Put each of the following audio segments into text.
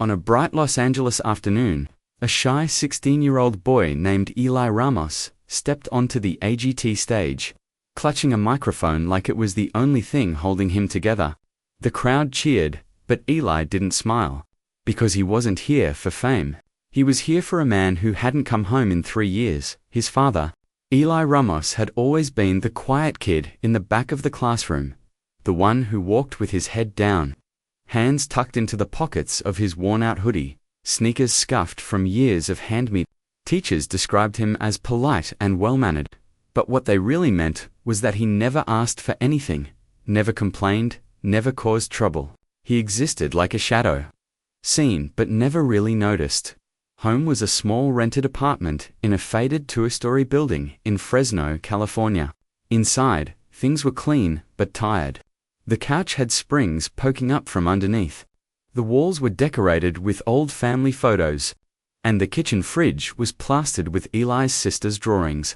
On a bright Los Angeles afternoon, a shy 16-year-old boy named Eli Ramos stepped onto the AGT stage, clutching a microphone like it was the only thing holding him together. The crowd cheered, but Eli didn't smile. Because he wasn't here for fame. He was here for a man who hadn't come home in 3 years, his father. Eli Ramos had always been the quiet kid in the back of the classroom, the one who walked with his head down, hands tucked into the pockets of his worn-out hoodie, sneakers scuffed from years of hand-me. Teachers described him as polite and well-mannered, but what they really meant was that he never asked for anything, never complained, never caused trouble. He existed like a shadow, seen but never really noticed. Home was a small rented apartment in a faded 2-story building in Fresno, California. Inside, things were clean but tired. The couch had springs poking up from underneath. The walls were decorated with old family photos, and the kitchen fridge was plastered with Eli's sister's drawings.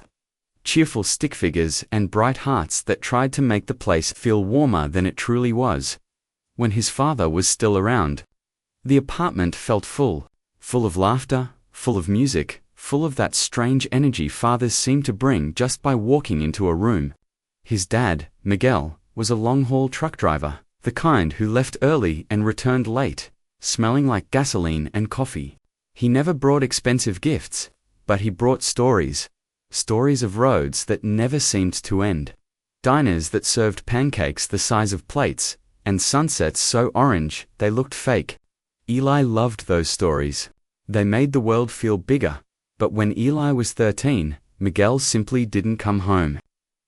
Cheerful stick figures and bright hearts that tried to make the place feel warmer than it truly was. When his father was still around, the apartment felt full of laughter, full of music, full of that strange energy fathers seem to bring just by walking into a room. His dad, Miguel, was a long-haul truck driver, the kind who left early and returned late, smelling like gasoline and coffee. He never brought expensive gifts, but he brought stories. Stories of roads that never seemed to end. Diners that served pancakes the size of plates, and sunsets so orange they looked fake. Eli loved those stories. They made the world feel bigger. But when Eli was 13, Miguel simply didn't come home.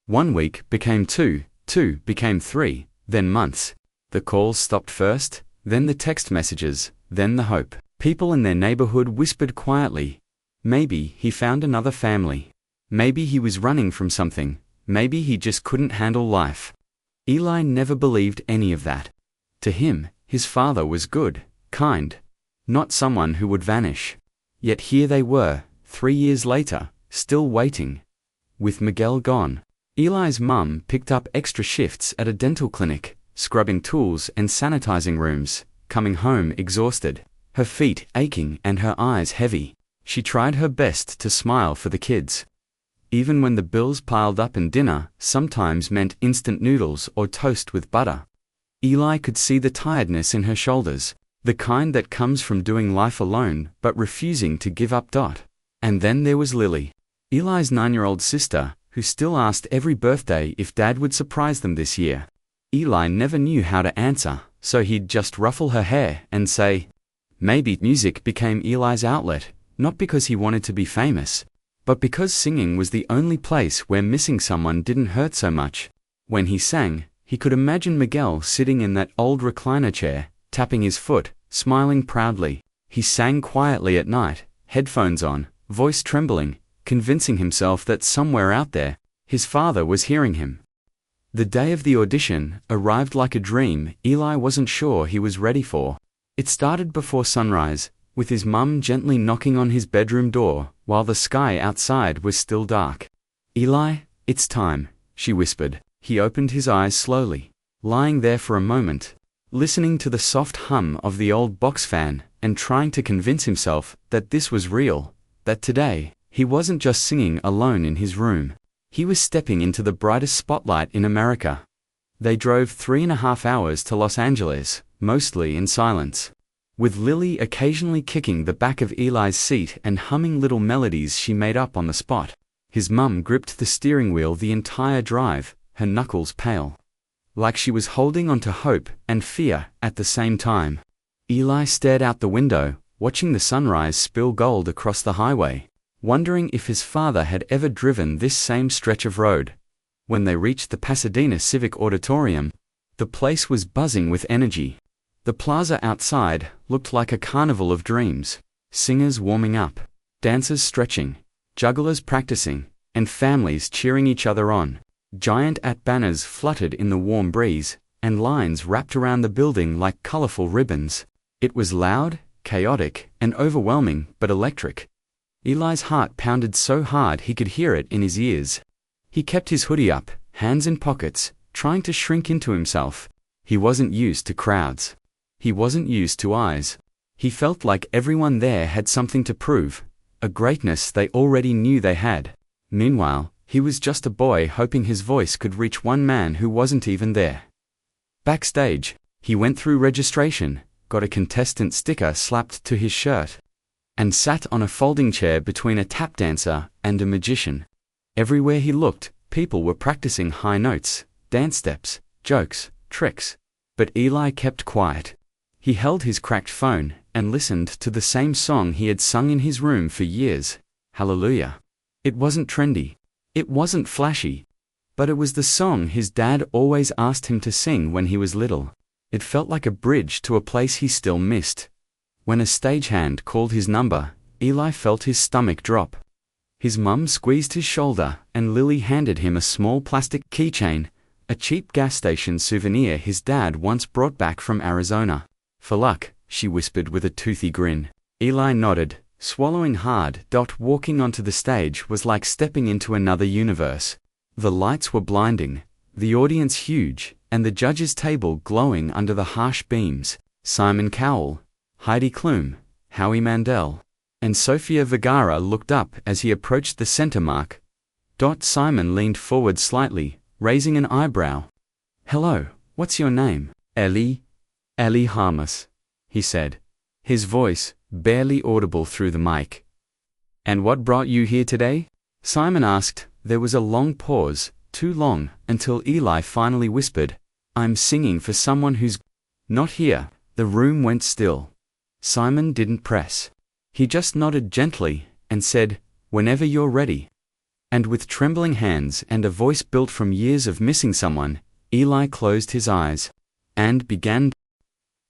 1 week became 2, 2 became 3, then months. The calls stopped first, then the text messages, then the hope. People in their neighborhood whispered quietly. Maybe he found another family. Maybe he was running from something. Maybe he just couldn't handle life. Eli never believed any of that. To him, his father was good, kind, not someone who would vanish. Yet here they were, 3 years later, still waiting. With Miguel gone, Eli's mum picked up extra shifts at a dental clinic, scrubbing tools and sanitizing rooms, coming home exhausted, her feet aching and her eyes heavy. She tried her best to smile for the kids. Even when the bills piled up and dinner sometimes meant instant noodles or toast with butter. Eli could see the tiredness in her shoulders, the kind that comes from doing life alone but refusing to give up. And then there was Lily, Eli's 9-year-old sister, who still asked every birthday if Dad would surprise them this year. Eli never knew how to answer, so he'd just ruffle her hair and say, maybe. Music became Eli's outlet, not because he wanted to be famous, but because singing was the only place where missing someone didn't hurt so much. When he sang, he could imagine Miguel sitting in that old recliner chair, tapping his foot, smiling proudly. He sang quietly at night, headphones on, voice trembling, convincing himself that somewhere out there, his father was hearing him. The day of the audition arrived like a dream Eli wasn't sure he was ready for. It started before sunrise, with his mum gently knocking on his bedroom door while the sky outside was still dark. Eli, it's time, she whispered. He opened his eyes slowly, lying there for a moment, listening to the soft hum of the old box fan and trying to convince himself that this was real, that today, he wasn't just singing alone in his room. He was stepping into the brightest spotlight in America. They drove 3.5 hours to Los Angeles, mostly in silence, with Lily occasionally kicking the back of Eli's seat and humming little melodies she made up on the spot. His mum gripped the steering wheel the entire drive, her knuckles pale, like she was holding onto hope and fear at the same time. Eli stared out the window, watching the sunrise spill gold across the highway, wondering if his father had ever driven this same stretch of road. When they reached the Pasadena Civic Auditorium, the place was buzzing with energy. The plaza outside looked like a carnival of dreams, singers warming up, dancers stretching, jugglers practicing, and families cheering each other on. Giant banners fluttered in the warm breeze, and lines wrapped around the building like colorful ribbons. It was loud, chaotic, and overwhelming, but electric. Eli's heart pounded so hard he could hear it in his ears. He kept his hoodie up, hands in pockets, trying to shrink into himself. He wasn't used to crowds. He wasn't used to eyes. He felt like everyone there had something to prove, a greatness they already knew they had. Meanwhile, he was just a boy hoping his voice could reach one man who wasn't even there. Backstage, he went through registration, got a contestant sticker slapped to his shirt, and sat on a folding chair between a tap dancer and a magician. Everywhere he looked, people were practicing high notes, dance steps, jokes, tricks. But Eli kept quiet. He held his cracked phone and listened to the same song he had sung in his room for years, Hallelujah. It wasn't trendy. It wasn't flashy. But it was the song his dad always asked him to sing when he was little. It felt like a bridge to a place he still missed. When a stagehand called his number, Eli felt his stomach drop. His mum squeezed his shoulder and Lily handed him a small plastic keychain, a cheap gas station souvenir his dad once brought back from Arizona. For luck, she whispered with a toothy grin. Eli nodded, swallowing hard. Walking onto the stage was like stepping into another universe. The lights were blinding, the audience huge, and the judges' table glowing under the harsh beams. Simon Cowell, Heidi Klum, Howie Mandel, and Sofia Vergara looked up as he approached the center mark. Simon leaned forward slightly, raising an eyebrow. "Hello, what's your name?" "Ellie Harmus," he said, his voice barely audible through the mic. "And what brought you here today?" Simon asked. There was a long pause, too long, until Eli finally whispered, "I'm singing for someone who's not here." The room went still. Simon didn't press. He just nodded gently and said, "Whenever you're ready." And with trembling hands and a voice built from years of missing someone, Eli closed his eyes and began.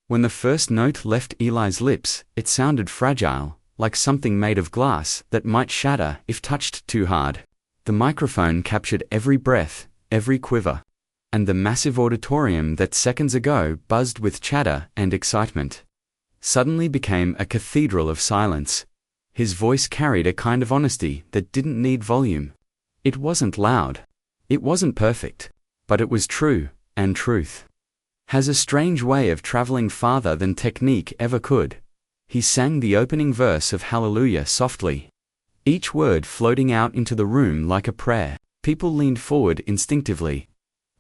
When the first note left Eli's lips, it sounded fragile, like something made of glass that might shatter if touched too hard. The microphone captured every breath, every quiver, and the massive auditorium that seconds ago buzzed with chatter and excitement suddenly became a cathedral of silence. His voice carried a kind of honesty that didn't need volume. It wasn't loud. It wasn't perfect. But it was true, and truth has a strange way of traveling farther than technique ever could. He sang the opening verse of Hallelujah softly, each word floating out into the room like a prayer. People leaned forward instinctively.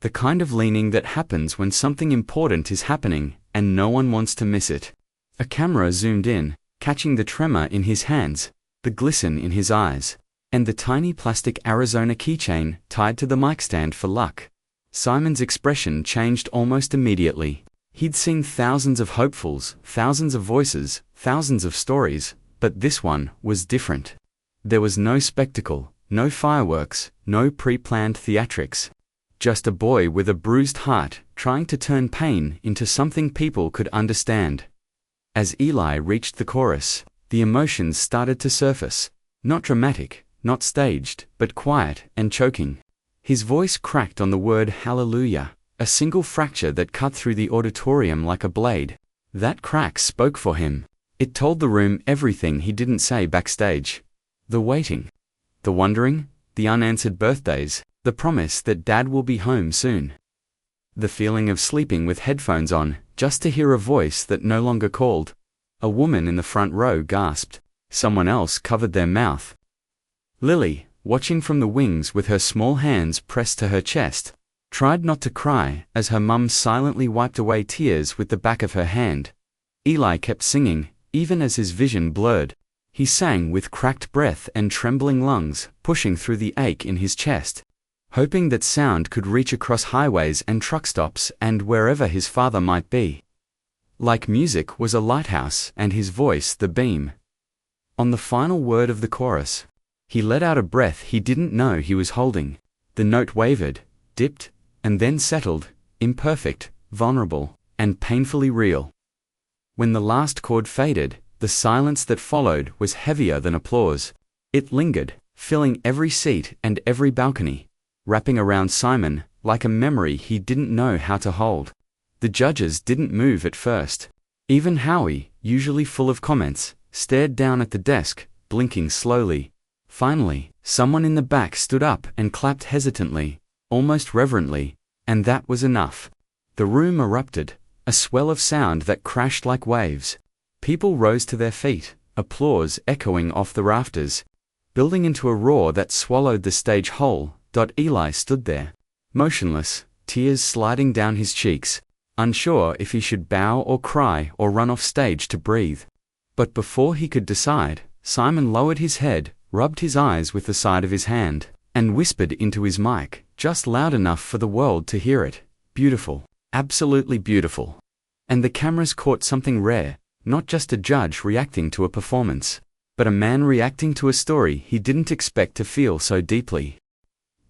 The kind of leaning that happens when something important is happening and no one wants to miss it. A camera zoomed in, catching the tremor in his hands, the glisten in his eyes, and the tiny plastic Arizona keychain tied to the mic stand for luck. Simon's expression changed almost immediately. He'd seen thousands of hopefuls, thousands of voices, thousands of stories, but this one was different. There was no spectacle, no fireworks, no pre-planned theatrics. Just a boy with a bruised heart trying to turn pain into something people could understand. As Eli reached the chorus, the emotions started to surface. Not dramatic, not staged, but quiet and choking. His voice cracked on the word hallelujah, a single fracture that cut through the auditorium like a blade. That crack spoke for him. It told the room everything he didn't say backstage. The waiting, the wondering, the unanswered birthdays, the promise that Dad will be home soon. The feeling of sleeping with headphones on, just to hear a voice that no longer called. A woman in the front row gasped. Someone else covered their mouth. Lily, watching from the wings with her small hands pressed to her chest, tried not to cry as her mum silently wiped away tears with the back of her hand. Eli kept singing, even as his vision blurred. He sang with cracked breath and trembling lungs, pushing through the ache in his chest, hoping that sound could reach across highways and truck stops and wherever his father might be. Like music was a lighthouse and his voice the beam. On the final word of the chorus, he let out a breath he didn't know he was holding. The note wavered, dipped, and then settled, imperfect, vulnerable, and painfully real. When the last chord faded, the silence that followed was heavier than applause. It lingered, filling every seat and every balcony, wrapping around Simon like a memory he didn't know how to hold. The judges didn't move at first. Even Howie, usually full of comments, stared down at the desk, blinking slowly. Finally, someone in the back stood up and clapped hesitantly, almost reverently, and that was enough. The room erupted, a swell of sound that crashed like waves. People rose to their feet, applause echoing off the rafters, building into a roar that swallowed the stage whole. Eli stood there, motionless, tears sliding down his cheeks, unsure if he should bow or cry or run off stage to breathe. But before he could decide, Simon lowered his head, rubbed his eyes with the side of his hand, and whispered into his mic, just loud enough for the world to hear it. Beautiful. Absolutely beautiful. And the cameras caught something rare, not just a judge reacting to a performance, but a man reacting to a story he didn't expect to feel so deeply.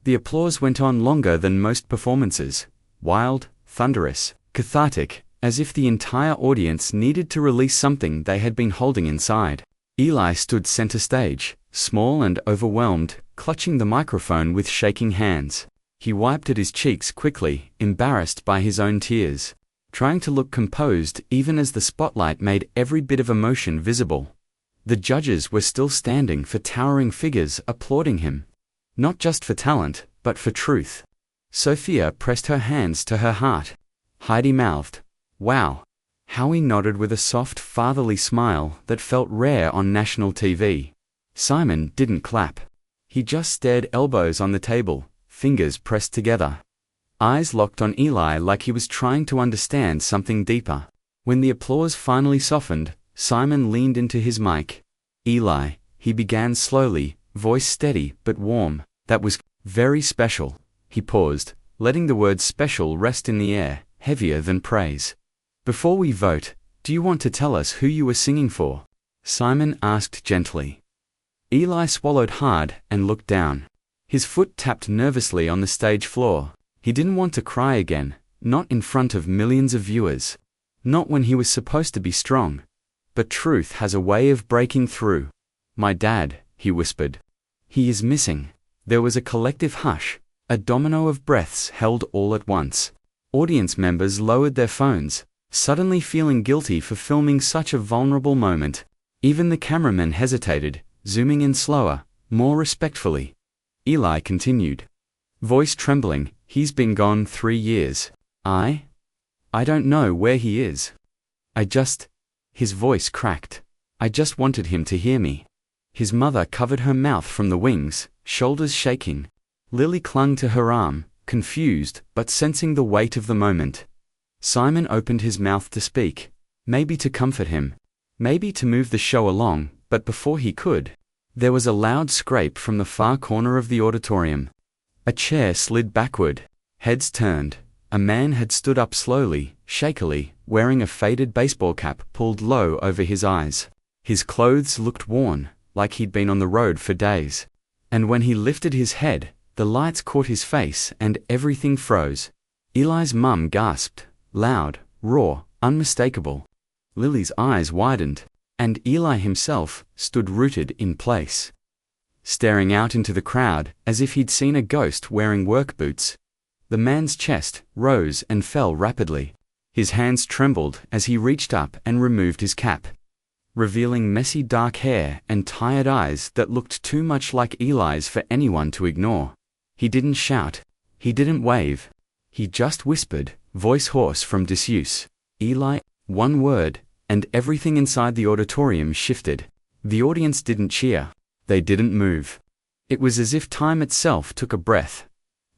The applause went on longer than most performances, wild, thunderous, cathartic, as if the entire audience needed to release something they had been holding inside. Eli stood center stage, small and overwhelmed, clutching the microphone with shaking hands. He wiped at his cheeks quickly, embarrassed by his own tears, trying to look composed even as the spotlight made every bit of emotion visible. The judges were still standing for towering figures applauding him, not just for talent, but for truth. Sophia pressed her hands to her heart. Heidi mouthed, "Wow." Howie nodded with a soft, fatherly smile that felt rare on national TV. Simon didn't clap. He just stared, elbows on the table, fingers pressed together, eyes locked on Eli like he was trying to understand something deeper. When the applause finally softened, Simon leaned into his mic. "Eli," he began slowly, voice steady but warm, "that was very special." He paused, letting the word special rest in the air, heavier than praise. "Before we vote, do you want to tell us who you were singing for?" Simon asked gently. Eli swallowed hard and looked down. His foot tapped nervously on the stage floor. He didn't want to cry again, not in front of millions of viewers. Not when he was supposed to be strong. But truth has a way of breaking through. "My dad," he whispered. "He is missing." There was a collective hush, a domino of breaths held all at once. Audience members lowered their phones, suddenly feeling guilty for filming such a vulnerable moment. Even the cameramen hesitated, zooming in slower, more respectfully. Eli continued, voice trembling, "He's been gone 3 years. I don't know where he is. His voice cracked. "I just wanted him to hear me." His mother covered her mouth from the wings, shoulders shaking. Lily clung to her arm, confused but sensing the weight of the moment. Simon opened his mouth to speak, maybe to comfort him, maybe to move the show along, but before he could, there was a loud scrape from the far corner of the auditorium. A chair slid backward, heads turned. A man had stood up slowly, shakily, wearing a faded baseball cap pulled low over his eyes. His clothes looked worn, like he'd been on the road for days. And when he lifted his head, the lights caught his face and everything froze. Eli's mum gasped, loud, raw, unmistakable. Lily's eyes widened, and Eli himself stood rooted in place, staring out into the crowd as if he'd seen a ghost wearing work boots. The man's chest rose and fell rapidly. His hands trembled as he reached up and removed his cap, revealing messy dark hair and tired eyes that looked too much like Eli's for anyone to ignore. He didn't shout. He didn't wave. He just whispered, voice hoarse from disuse, "Eli." One word, and everything inside the auditorium shifted. The audience didn't cheer. They didn't move. It was as if time itself took a breath.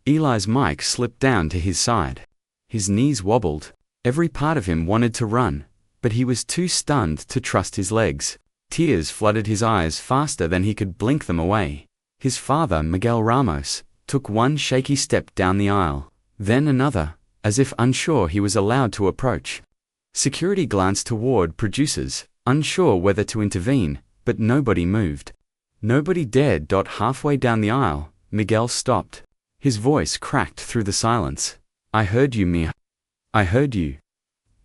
Eli's mic slipped down to his side. His knees wobbled. Every part of him wanted to run, but he was too stunned to trust his legs. Tears flooded his eyes faster than he could blink them away. His father, Miguel Ramos, took one shaky step down the aisle, then another, as if unsure he was allowed to approach. Security glanced toward producers, unsure whether to intervene, but nobody moved. Nobody dared. Halfway down the aisle, Miguel stopped. His voice cracked through the silence. "I heard you, Mia. I heard you."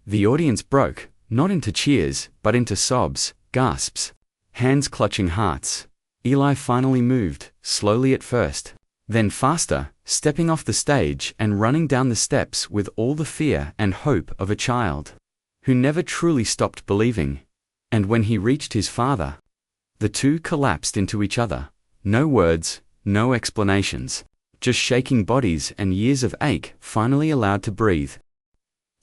The audience broke, not into cheers, but into sobs, gasps, hands clutching hearts. Eli finally moved, slowly at first, then faster, stepping off the stage and running down the steps with all the fear and hope of a child who never truly stopped believing. And when he reached his father, the two collapsed into each other. No words, no explanations. Just shaking bodies and years of ache finally allowed to breathe.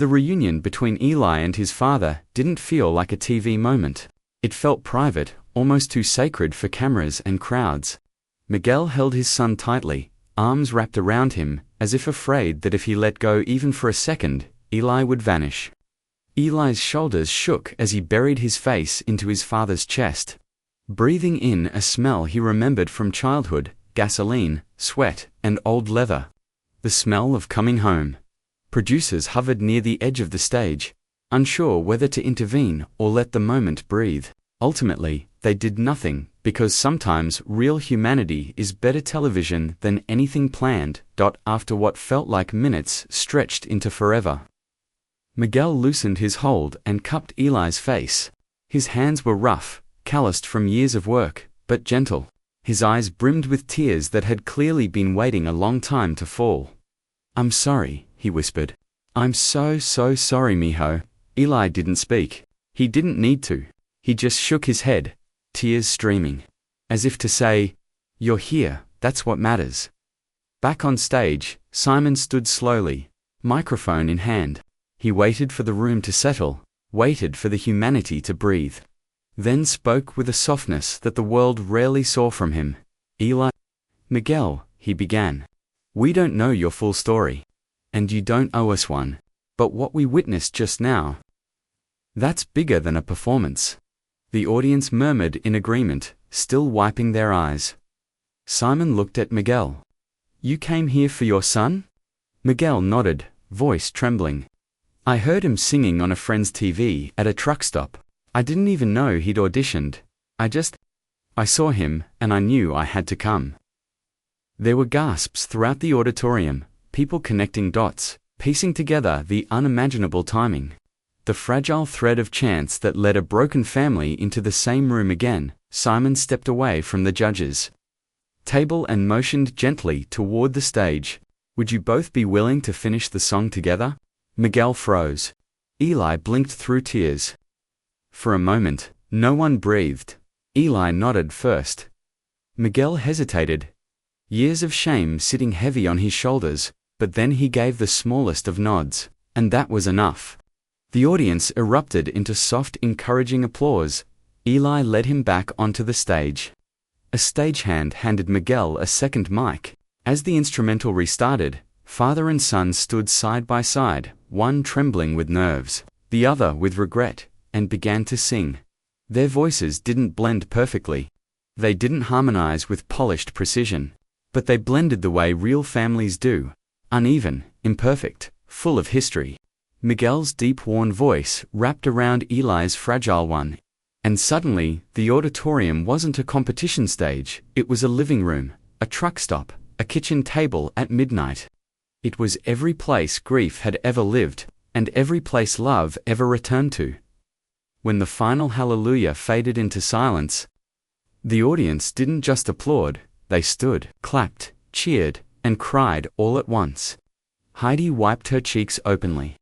The reunion between Eli and his father didn't feel like a TV moment. It felt private, almost too sacred for cameras and crowds. Miguel held his son tightly, arms wrapped around him, as if afraid that if he let go even for a second, Eli would vanish. Eli's shoulders shook as he buried his face into his father's chest, breathing in a smell he remembered from childhood: gasoline, sweat, and old leather. The smell of coming home. Producers hovered near the edge of the stage, unsure whether to intervene or let the moment breathe. Ultimately, they did nothing, because sometimes real humanity is better television than anything planned. After what felt like minutes stretched into forever, Miguel loosened his hold and cupped Eli's face. His hands were rough, calloused from years of work, but gentle. His eyes brimmed with tears that had clearly been waiting a long time to fall. "I'm sorry," he whispered. "I'm so sorry, mijo." Eli didn't speak. He didn't need to. He just shook his head, tears streaming, as if to say, "You're here, that's what matters." Back on stage, Simon stood slowly, microphone in hand. He waited for the room to settle, waited for the humanity to breathe. Then spoke with a softness that the world rarely saw from him. "Miguel," he began, "we don't know your full story. And you don't owe us one. But what we witnessed just now, that's bigger than a performance." The audience murmured in agreement, still wiping their eyes. Simon looked at Miguel. "You came here for your son?" Miguel nodded, voice trembling. "I heard him singing on a friend's TV at a truck stop. I didn't even know he'd auditioned. I saw him, and I knew I had to come." There were gasps throughout the auditorium, people connecting dots, piecing together the unimaginable timing. The fragile thread of chance that led a broken family into the same room again. Simon stepped away from the judges' table and motioned gently toward the stage. "Would you both be willing to finish the song together?" Miguel froze. Eli blinked through tears. For a moment, no one breathed. Eli nodded first. Miguel hesitated, years of shame sitting heavy on his shoulders, but then he gave the smallest of nods, and that was enough. The audience erupted into soft, encouraging applause. Eli led him back onto the stage. A stagehand handed Miguel a second mic. As the instrumental restarted, father and son stood side by side, one trembling with nerves, the other with regret, and began to sing. Their voices didn't blend perfectly. They didn't harmonize with polished precision, but they blended the way real families do: uneven, imperfect, full of history. Miguel's deep, worn voice wrapped around Eli's fragile one, and suddenly, the auditorium wasn't a competition stage, it was a living room, a truck stop, a kitchen table at midnight. It was every place grief had ever lived, and every place love ever returned to. When the final hallelujah faded into silence, the audience didn't just applaud, they stood, clapped, cheered, and cried all at once. Heidi wiped her cheeks openly.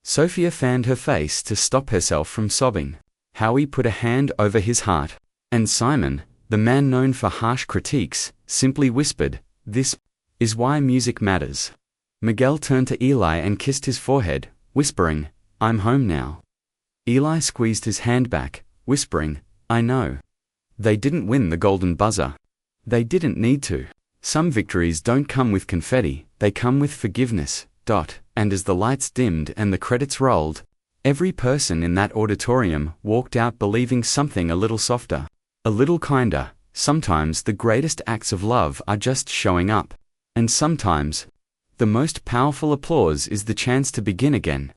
Sophia fanned her face to stop herself from sobbing. Howie put a hand over his heart. And Simon, the man known for harsh critiques, simply whispered, "This is why music matters." Miguel turned to Eli and kissed his forehead, whispering, "I'm home now." Eli squeezed his hand back, whispering, "I know." They didn't win the golden buzzer. They didn't need to. Some victories don't come with confetti, they come with forgiveness. And as the lights dimmed and the credits rolled, every person in that auditorium walked out believing something a little softer, a little kinder. Sometimes the greatest acts of love are just showing up. And sometimes, the most powerful applause is the chance to begin again.